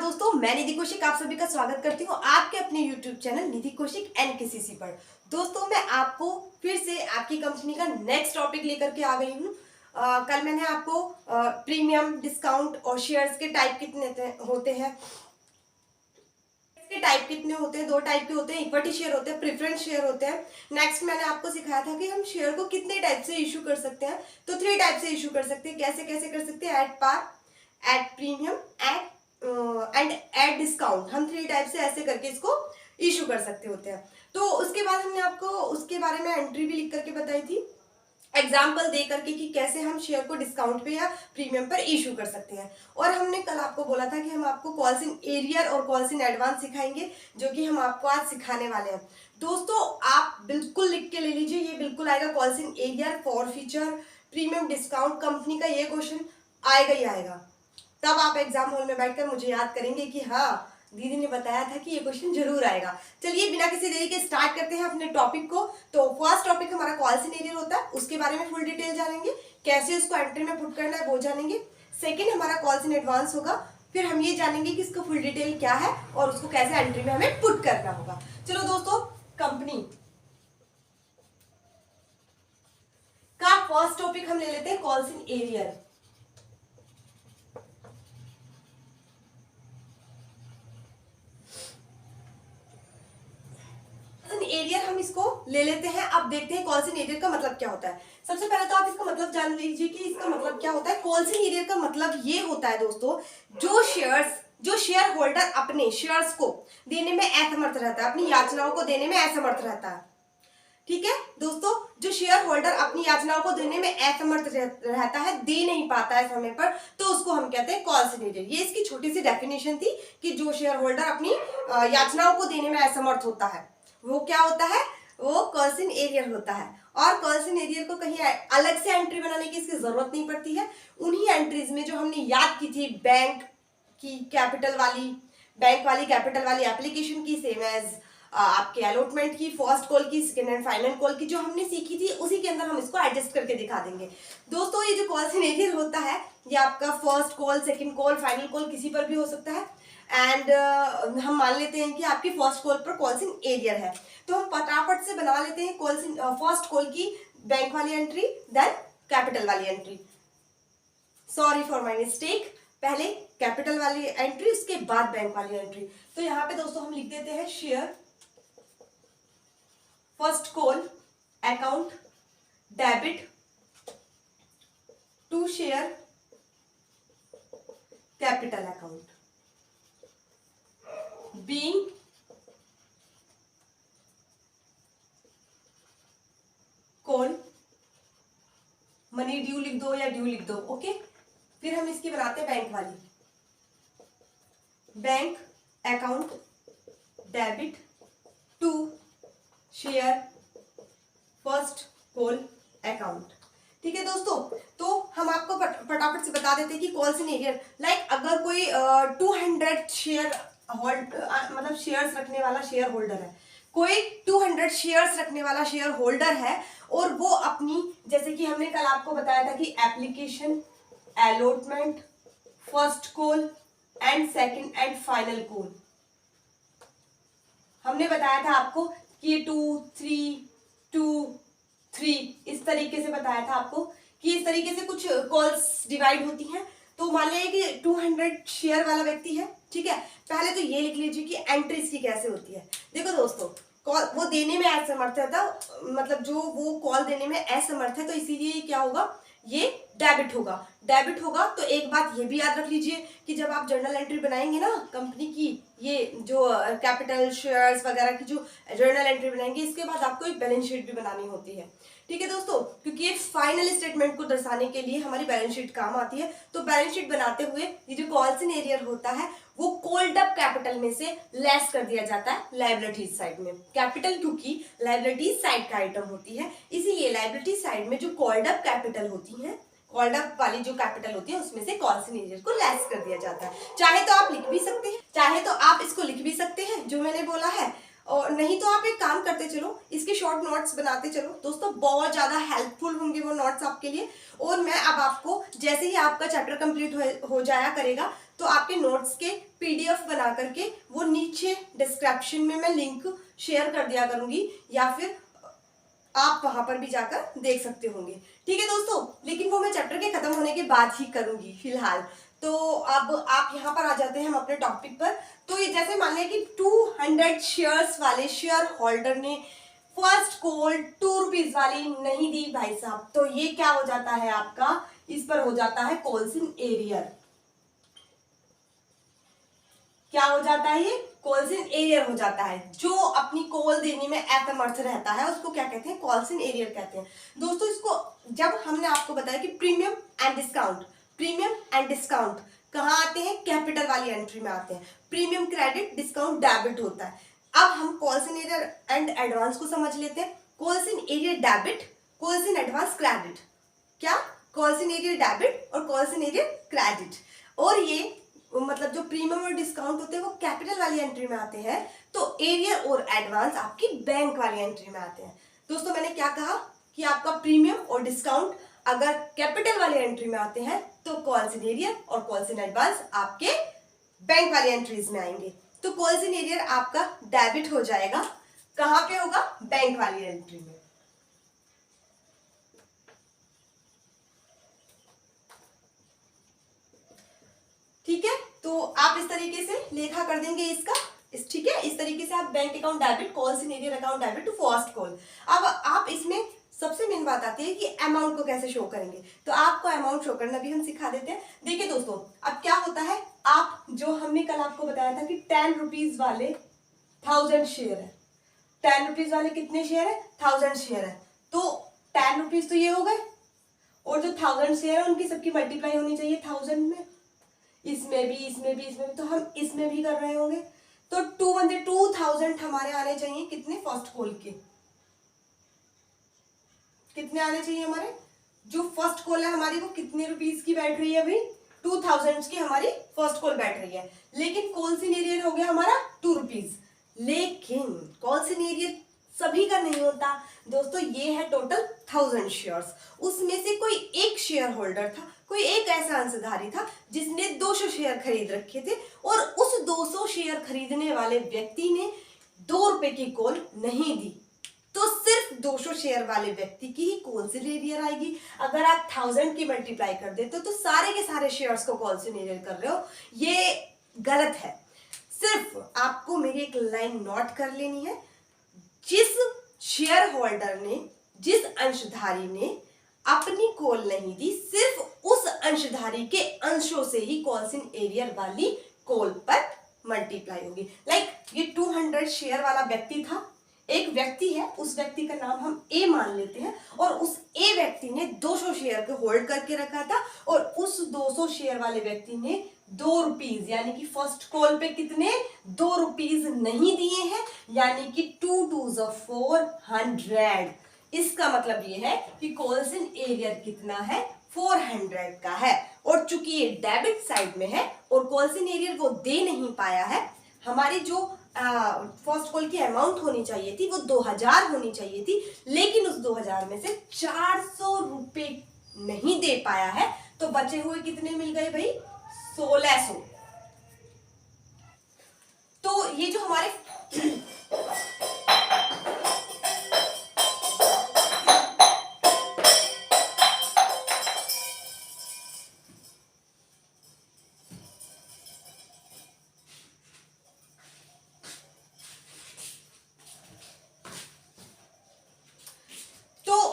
दोस्तों, मैं निधि कौशिक आप सभी का स्वागत करती हूँ आपके अपने YouTube चैनल निधि कौशिक NKCC पर। दोस्तों, मैं आपको फिर से आपकी कंपनी का नेक्स्ट टॉपिक लेकर के आ गई हूँ। कल मैंने आपको प्रीमियम, डिस्काउंट और शेयर्स के टाइप कितने होते हैं, दो टाइप के होते हैं, इक्विटी शेयर होते हैं, प्रेफरेंस शेयर होते हैं। नेक्स्ट मैंने आपको सिखाया था कि हम शेयर को कितने टाइप से इशू कर सकते हैं। तो 3 टाइप से इशू कर सकते हैं। कैसे कैसे कर सकते हैं? At par, at premium, and at discount. हम 3 टाइप से ऐसे करके इसको इशू कर सकते होते हैं। तो उसके बाद हमने आपको उसके बारे में एंट्री भी लिख करके बताई थी, एग्जाम्पल दे करके कि कैसे हम शेयर को डिस्काउंट पे या प्रीमियम पर इशू कर सकते हैं। और हमने कल आपको बोला था कि हम आपको कॉल्स इन एरियर और कॉल्स इन एडवांस सिखाएंगे, जो कि हम आपको आज सिखाने वाले हैं। दोस्तों, आप बिल्कुल लिख के ले लीजिए, ये बिल्कुल आएगा। Calls in arrear, for feature, premium, discount, company का ये क्वेश्चन आएगा ही आएगा। तब आप एग्जाम हॉल में बैठकर मुझे याद करेंगे कि हाँ, दीदी ने बताया था कि ये क्वेश्चन जरूर आएगा। चलिए बिना किसी देरी के स्टार्ट करते हैं अपने टॉपिक को। तो फर्स्ट टॉपिक हमारा कॉल्स इन एरियर होता है, उसके बारे में फुल डिटेल जानेंगे, कैसे उसको एंट्री में पुट करना है वो जानेंगे। सेकंड हमारा कॉल्स इन एडवांस होगा, फिर हम ये जानेंगे कि इसका फुल डिटेल क्या है और उसको कैसे एंट्री में हमें पुट करना होगा। चलो दोस्तों, कंपनी का फर्स्ट टॉपिक हम ले लेते हैं, कॉल्स इन एरियर। एरियर हम इसको ले लेते हैं। अब देखते हैं कॉल्स इन एरियर का मतलब क्या होता है। सबसे पहले तो आप इसका मतलब जान लीजिए कि इसका मतलब क्या होता है। कॉल्स इन एरियर का मतलब ये होता है दोस्तों, जो शेयर होल्डर अपने शेयर्स को देने में असमर्थ रहता है, अपनी याचनाओं को देने में असमर्थ रहता है। ठीक है दोस्तों, जो शेयर होल्डर अपनी याचनाओं को देने में असमर्थ रहता है, दे नहीं पाता है समय पर, तो उसको हम कहते हैं कॉल्स इन एरियर। ये इसकी छोटी सी डेफिनेशन थी कि जो शेयर होल्डर अपनी याचनाओं को देने में असमर्थ होता है, वो क्या होता है? वो कॉल्स इन एरियर होता है। और कॉल्स इन एरियर को कहीं अलग से एंट्री बनाने की इसकी जरूरत नहीं पड़ती है। उन्हीं एंट्रीज में जो हमने याद की थी, बैंक वाली कैपिटल वाली एप्लीकेशन की, सेम एज आपके अलॉटमेंट की, फर्स्ट कॉल की, सेकेंड एंड फाइनल कॉल की, जो हमने सीखी थी, उसी के अंदर हम इसको एडजस्ट करके दिखा देंगे। दोस्तों, ये जो कॉल्स इन एरियर होता है, ये आपका first call, second call, final call किसी पर भी हो सकता है। एंड हम मान लेते हैं कि आपकी फर्स्ट कॉल पर कॉल्स इन एरियर है, तो हम फटाफट से बना लेते हैं कॉल्स इन फर्स्ट कॉल की बैंक वाली एंट्री, देन कैपिटल वाली entry. Sorry for my mistake, पहले कैपिटल वाली एंट्री, उसके बाद बैंक वाली एंट्री। तो यहाँ पे दोस्तों हम लिख देते हैं share first call account debit to share capital account being call, money due लिख दो या ड्यू लिख दो, ओके। फिर हम इसकी बनाते हैं बैंक वाली, bank account debit to share first call account. ठीक है दोस्तों, तो हम आपको फटाफट से बता देते हैं कि कॉल्स इन एरियर, लाइक अगर कोई 200 शेयर मतलब शेयर्स रखने वाला शेयर होल्डर है, कोई 200 शेयर्स रखने वाला शेयर होल्डर है, और वो अपनी, जैसे कि हमने कल आपको बताया था कि application, allotment, first call and second and final call, हमने बताया था आपको कि 2, 3 इस तरीके से बताया था आपको कि इस तरीके से कुछ कॉल्स डिवाइड होती हैं। तो मान लीजिए कि 200 शेयर वाला व्यक्ति है, ठीक है। पहले तो ये लिख लीजिए कि एंट्रीज की कैसे होती है। देखो दोस्तों, कॉल वो देने में असमर्थ है, तो मतलब जो वो कॉल देने में असमर्थ है, तो इसीलिए क्या होगा, ये डेबिट होगा। तो एक बात ये भी याद रख लीजिए कि जब आप जर्नल एंट्री बनाएंगे ना कंपनी की, ये जो कैपिटल शेयर्स वगैरह की जो जर्नल एंट्री बनाएंगे, इसके बाद आपको एक बैलेंस शीट भी बनानी होती है। ठीक है दोस्तों, क्योंकि ये फाइनल स्टेटमेंट को दर्शाने के लिए हमारी बैलेंस शीट काम आती है। तो बैलेंस शीट बनाते हुए ये जो कॉल्स इन एरियर होता है, वो कॉल्ड अप कैपिटल में से लेस कर दिया जाता है लायबिलिटीज साइड में। कैपिटल क्योंकि लायबिलिटीज साइड का आइटम होती है, इसीलिए लायबिलिटी साइड में जो कॉल्ड अप कैपिटल होती है, कॉल्ड अप वाली जो कैपिटल होती है, उसमें से कॉल्स इन एरियर को लेस कर दिया जाता है। चाहे तो आप लिख भी सकते हैं, चाहे तो आप इसको लिख भी सकते हैं जो मैंने बोला है, और नहीं तो आप एक काम करते चलो, इसके शॉर्ट नोट्स बनाते चलो। दोस्तों, बहुत ज्यादा हेल्पफुल होंगे वो नोट्स आपके लिए। और मैं अब आपको, जैसे ही आपका चैप्टर कंप्लीट हो जाया करेगा, तो आपके नोट्स के PDF बना करके वो नीचे डिस्क्रिप्शन में मैं लिंक शेयर कर दिया करूंगी, या फिर आप वहां पर भी जाकर देख सकते होंगे। ठीक है दोस्तों, लेकिन वो मैं चैप्टर के खत्म होने के बाद ही करूंगी फिलहाल। तो अब आप यहाँ पर आ जाते हैं हम अपने टॉपिक पर। तो ये जैसे मान लिया कि 200 शेयर्स वाले शेयर होल्डर ने फर्स्ट कॉल 2 रुपीज वाली नहीं दी भाई साहब, तो ये क्या हो जाता है आपका, इस पर हो जाता है कॉल्स इन एरियर। क्या हो जाता है, ये कॉल्स इन एरियर हो जाता है। जो अपनी कॉल देने में असमर्थ रहता है उसको क्या कहते हैं, कॉल्स इन एरियर कहते हैं। दोस्तों इसको जब हमने आपको बताया कि premium and discount, premium and discount कहाँ आते हैं, कैपिटल वाली एंट्री में आते हैं। प्रीमियम क्रेडिट, डिस्काउंट डेबिट होता है। अब हम calls in arrear and advance को समझ लेते हैं। Calls in arrear debit, calls in advance credit. क्या, कॉल्स इन एरियर डेबिट और कॉल्स इन एरियर क्रेडिट। और ये मतलब जो प्रीमियम और डिस्काउंट होते हैं वो कैपिटल वाली एंट्री में आते हैं, तो एरियर और एडवांस आपकी बैंक वाली एंट्री में आते हैं। दोस्तों मैंने क्या कहा कि आपका प्रीमियम और डिस्काउंट अगर कैपिटल वाली एंट्री में आते हैं तो कॉल्स इन एरियर और कॉल्स इन एडवांस आपके बैंक वाली एंट्रीज में आएंगे। तो कॉल्स इन एरियर आपका डेबिट हो जाएगा, कहां पे होगा, बैंक वाली एंट्री में। ठीक है, तो आप इस तरीके से लेखा कर देंगे इसका, ठीक है, इस तरीके से आप bank account debit, calls in arrear account debit to first call. अब आप इसमें सबसे मेन बात आती है कि अमाउंट को कैसे शो करेंगे, तो आपको अमाउंट शो करना भी हम सिखा देते हैं। देखिए दोस्तों, अब क्या होता है, आप जो हमने कल आपको बताया था कि 10 रुपीज वाले 1000 शेयर है, 10 रुपीज वाले कितने शेयर है, 1000 शेयर है, तो 10 रुपीज तो ये हो गए, और जो 1000 शेयर है उनकी सबकी मल्टीप्लाई होनी चाहिए 1000 में, इसमें भी इसमें भी इसमें भी, तो हम इसमें भी कर रहे होंगे। तो 2000 हमारे आने चाहिए कितने, फर्स्ट कॉल के कितने आने चाहिए हमारे, जो फर्स्ट कॉल है हमारी वो कितने रुपीस की बैठ रही है अभी, 2000 की हमारी फर्स्ट कॉल बैठ रही है। लेकिन कॉल्स इन एरियर हो गया हमारा 2 रुपीज। लेकिन कॉल्स इन एरियर सभी का नहीं होता दोस्तों, ये है टोटल 1000 शेयर्स, उसमें से कोई एक शेयर होल्डर था, कोई एक ऐसा अंशधारी था जिसने 200 शेयर खरीद रखे थे, और उस 200 शेयर खरीदने वाले व्यक्ति ने 2 रुपए की कॉल नहीं दी, तो सिर्फ 200 शेयर वाले व्यक्ति की ही कॉल्स इन एरियर आएगी। अगर आप 1000 की मल्टीप्लाई कर देते हो तो सारे के सारे शेयर्स को कॉल्स इन एरियर कर रहे हो, ये गलत है। सिर्फ आपको मेरी एक लाइन नोट कर लेनी है, जिस शेयर होल्डर ने, जिस अंशधारी ने अपनी कॉल नहीं दी, सिर्फ उस अंशधारी के अंशों से ही कॉल्स इन एरियर वाली कॉल पर मल्टीप्लाई होगी। लाइक ये 200 शेयर वाला व्यक्ति था, एक व्यक्ति है, उस व्यक्ति का नाम हम ए मान लेते हैं, और उस ए व्यक्ति ने 200 शेयर को होल्ड करके रखा था, और उस 200 शेयर वाले व्यक्ति ने 2 रुपीज यानी कि फर्स्ट कॉल पे कितने, 2 रुपीज नहीं दिए हैं, यानी कि 2 2s 400। इसका मतलब ये है कि कॉल्स इन एरियर कितना है, 400 का है। और चूंकि ये डेबिट साइड में है और कॉल्स इन एरियर वो दे नहीं पाया है, हमारी जो फर्स्ट कॉल की अमाउंट होनी चाहिए थी वो 2000 होनी चाहिए थी, लेकिन उस 2000 में से 400 रुपए नहीं दे पाया है, तो बचे हुए कितने मिल गए भाई, 1600। तो ये जो हमारे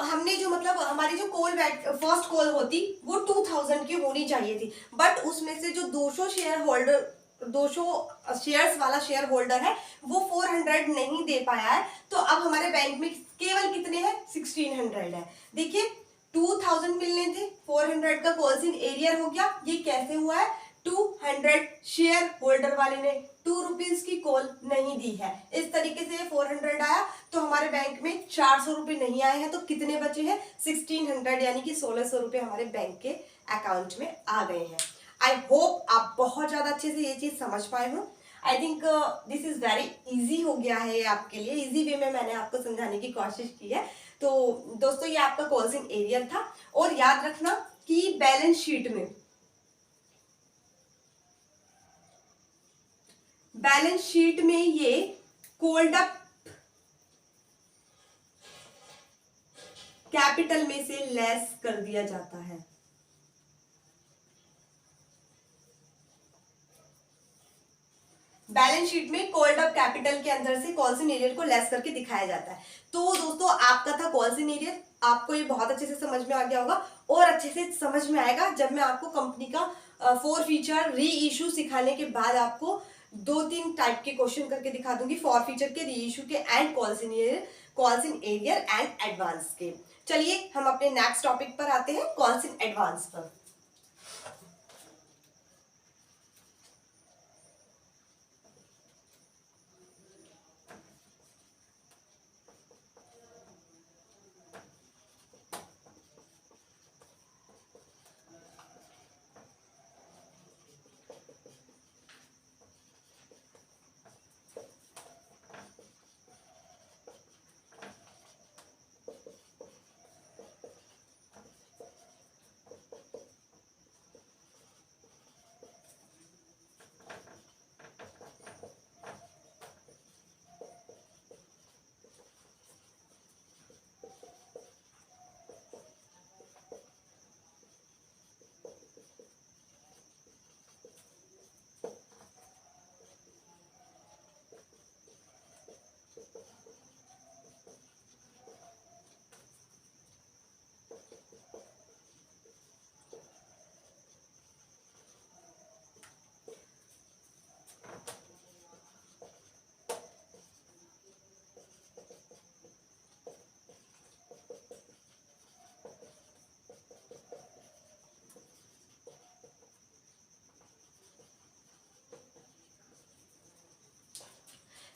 हमने जो मतलब हमारी जो कॉल फर्स्ट कॉल होती वो 2000 की होनी चाहिए थी, बट उसमें से जो 200 शेयर होल्डर, 200 शेयर्स वाला शेयर होल्डर है वो 400 नहीं दे पाया है, तो अब हमारे बैंक में केवल कितने हैं, 1600 है। देखिए 2000 मिलने थे, 400 का कॉल्स इन एरियर हो गया, ये कैसे हुआ है, 200 शेयर होल्डर वाले ने 2 रुपीज की कॉल नहीं दी है, इस तरीके से 400 आया, तो हमारे बैंक में 400 रुपए नहीं आए हैं, तो कितने बचे हैं, 1600, यानी कि 1600 रुपए हमारे बैंक के अकाउंट में आ गए हैं। आई होप आप बहुत ज्यादा अच्छे से ये चीज समझ पाए हो। I think this is very easy हो गया है आपके लिए, इजी वे में मैंने आपको समझाने की कोशिश की है। तो दोस्तों ये आपका कॉल्स इन एरियर था, और याद रखना कि बैलेंस शीट में बैलेंस शीट में ये कॉल्ड अप कैपिटल में से लेस कर दिया जाता है। बैलेंस शीट में कॉल्ड अप कैपिटल के अंदर से कॉल्स इन एरियर को लेस करके दिखाया जाता है। तो दोस्तों आपका था कॉल्स इन एरियर, आपको ये बहुत अच्छे से समझ में आ गया होगा और अच्छे से समझ में आएगा जब मैं आपको कंपनी का 4 फीचर री इशू सिखाने के बाद आपको 2-3 टाइप के क्वेश्चन करके दिखा दूंगी 4 फीचर के, री इशू के and calls in arrear and advance के। चलिए हम अपने नेक्स्ट टॉपिक पर आते हैं, कॉल्स इन एडवांस पर।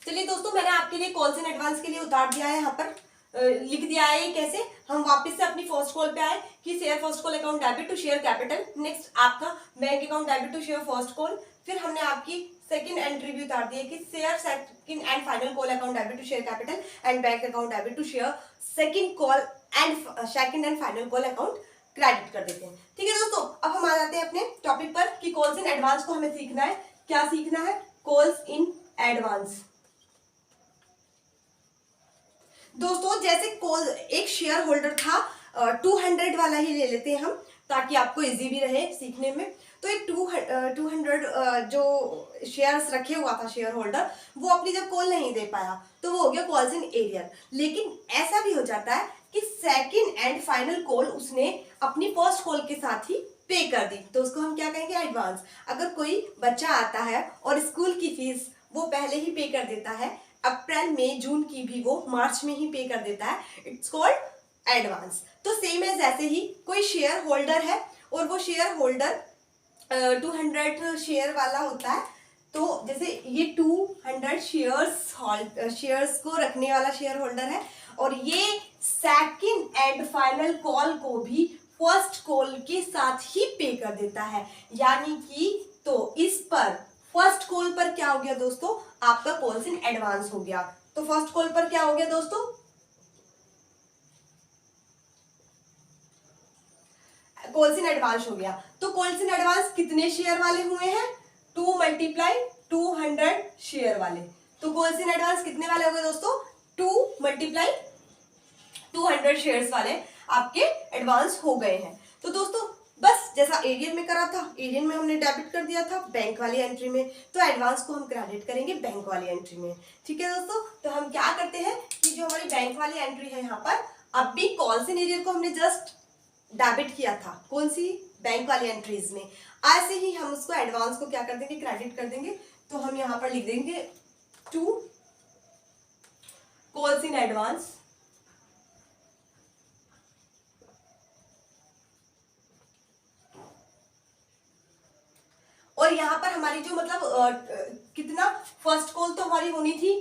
चलिए दोस्तों मैंने आपके लिए कॉल्स इन एडवांस के लिए उतार दिया है, यहाँ पर लिख दिया है ये कैसे। हम वापस से अपनी फर्स्ट कॉल पे आए कि share first call account debit to share capital, next आपका bank account debit to share first call, फिर हमने आपकी सेकंड एंट्री भी उतार दी है कि share second and final call account debit to share capital and bank account debit to share second call and second and final call account credit कर देते हैं। ठीक है दोस्तों, अब हम आ जाते हैं अपने टॉपिक पर कि कॉल्स इन एडवांस को हमें सीखना है। क्या सीखना है? Calls in advance. दोस्तों जैसे कॉल एक शेयर होल्डर था, 200 वाला ही ले लेते हैं हम ताकि आपको इजी भी रहे सीखने में। तो एक 200 जो शेयर्स रखे हुआ था शेयर होल्डर, वो अपनी जब कॉल नहीं दे पाया तो वो हो गया कॉल्स इन एरियर। लेकिन ऐसा भी हो जाता है कि सेकंड एंड फाइनल कॉल उसने अपनी फर्स्ट कॉल के साथ ही पे कर दी, तो उसको हम क्या कहेंगे? एडवांस। अगर कोई बच्चा आता है और स्कूल की फीस वो पहले ही पे कर देता है, अप्रैल मई जून की भी वो मार्च में ही पे कर देता है, इट्स कॉल्ड एडवांस। तो सेम एज ऐसे ही कोई शेयर होल्डर है और वो शेयर होल्डर 200 शेयर वाला होता है, तो जैसे ये 200 शेयर्स को रखने वाला शेयर होल्डर है और ये सेकंड एंड फाइनल कॉल को भी फर्स्ट कॉल के साथ ही पे कर देता है। यानी कि तो इस पर फर्स्ट कॉल पर क्या हो गया दोस्तों? आपका कॉल्स इन एडवांस हो गया। तो फर्स्ट कॉल पर क्या हो गया दोस्तों? कॉल्स इन एडवांस हो गया। तो कॉल्स इन एडवांस कितने शेयर वाले हुए हैं? 2 × 200 शेयर वाले। तो कॉल्स इन एडवांस कितने वाले हो गए दोस्तों? 2 × 200 शेयर्स वाले आपके एडवांस हो गए हैं। तो दोस्तों बस जैसा एरियन में करा था, एरियन में हमने डेबिट कर दिया था बैंक वाली एंट्री में, तो एडवांस को हम क्रेडिट करेंगे बैंक वाली एंट्री में। ठीक है दोस्तों, तो हम क्या करते हैं कि जो हमारी बैंक वाली एंट्री है यहाँ पर, अब भी कॉल्स इन एरियर को हमने जस्ट डेबिट किया था, कौन सी? बैंक वाली एंट्रीज में। ऐसे ही हम उसको एडवांस को क्या कर देंगे? क्रेडिट कर देंगे। तो हम यहाँ पर लिख देंगे 2 कॉल्स इन एडवांस और यहाँ पर हमारी जो मतलब कितना फर्स्ट कॉल तो हमारी होनी थी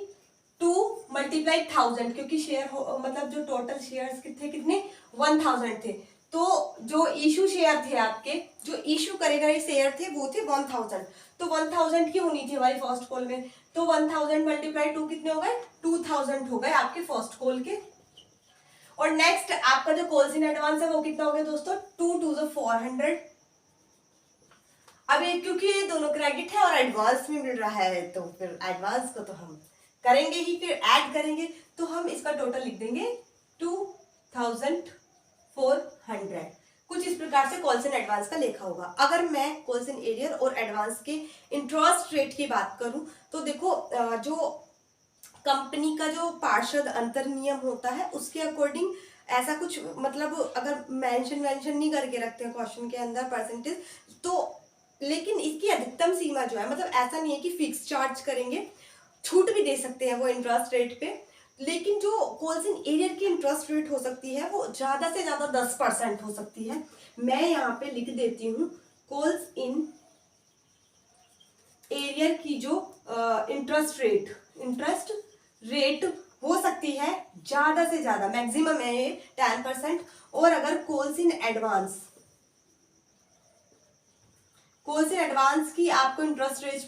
2 × 1000, क्योंकि शेयर मतलब जो टोटल शेयर्स कितने 1000 थे। तो जो इशू शेयर थे आपके, जो इशू करे गए शेयर थे वो थे 1000, तो 1000 की होनी थी हमारी फर्स्ट कॉल में। तो 1000 × 2 कितने हो गए? 2000 हो गए आपके फर्स्ट कॉल के। और नेक्स्ट आपका जो कॉल्स इन एडवांस है वो कितना हो गया दोस्तों? 2 × 400। अब ये क्योंकि ये दोनों क्रेडिट है और एडवांस में मिल रहा है, तो फिर एडवांस को तो हम करेंगे ही, फिर ऐड करेंगे, तो हम इसका टोटल लिख देंगे 2400। कुछ इस प्रकार से कॉल्स एंड एडवांस का लेखा होगा। अगर मैं कॉल्स एंड एरियर और एडवांस के इंटरेस्ट रेट की बात करूं तो देखो, जो कंपनी का जो पार्षद अंतर नियम होता है उसके अकॉर्डिंग ऐसा कुछ, मतलब अगर मेंशन नहीं करके रखते हैं क्वेश्चन के अंदर परसेंटेज, तो लेकिन इसकी अधिकतम सीमा जो है, मतलब ऐसा नहीं है कि फिक्स चार्ज करेंगे, छूट भी दे सकते हैं वो इंटरेस्ट रेट पे, लेकिन जो कॉल्स इन एरियर की इंटरेस्ट रेट हो सकती है वो ज्यादा से ज्यादा 10% हो सकती है। मैं यहाँ पे लिख देती हूँ कॉल्स इन एरियर की जो इंटरेस्ट रेट हो सकती है ज्यादा से ज्यादा, मैक्सिमम है ये 10%। और अगर कॉल्स इन एडवांस की आपको इंटरेस्ट रेट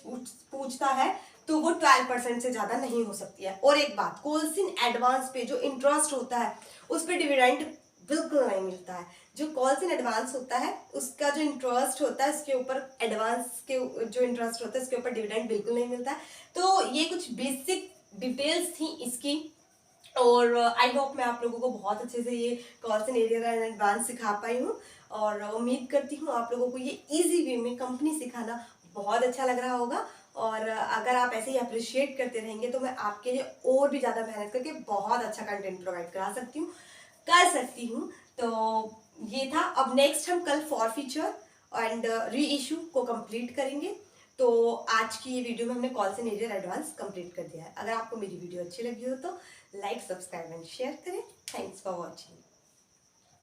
पूछता है तो वो 12% से ज्यादा नहीं हो सकती है। और एक बात, कॉल्स इन एडवांस पे जो इंटरेस्ट होता है उस पर डिविडेंड बिल्कुल नहीं मिलता है। जो कॉल्स इन एडवांस होता है उसका जो इंटरेस्ट होता है उसके ऊपर, एडवांस के जो इंटरेस्ट होता है उसके ऊपर डिविडेंड बिल्कुल नहीं मिलता है। तो ये कुछ बेसिक डिटेल्स थी इसकी, और आई होप मैं आप लोगों को बहुत अच्छे से ये calls and arrear and advance सिखा पाई हूँ, और उम्मीद करती हूँ आप लोगों को ये इजी वे में कंपनी सिखाना बहुत अच्छा लग रहा होगा। और अगर आप ऐसे ही अप्रिशिएट करते रहेंगे तो मैं आपके लिए और भी ज़्यादा मेहनत करके बहुत अच्छा कंटेंट प्रोवाइड कर सकती हूँ। तो ये था। अब नेक्स्ट हम कल for feature and re issue को कंप्लीट करेंगे। तो आज की ये वीडियो में हमने calls and arrear advance complete कर दिया है। अगर आपको मेरी वीडियो अच्छी लगी हो तो लाइक, सब्सक्राइब एंड शेयर करें। Thanks for watching.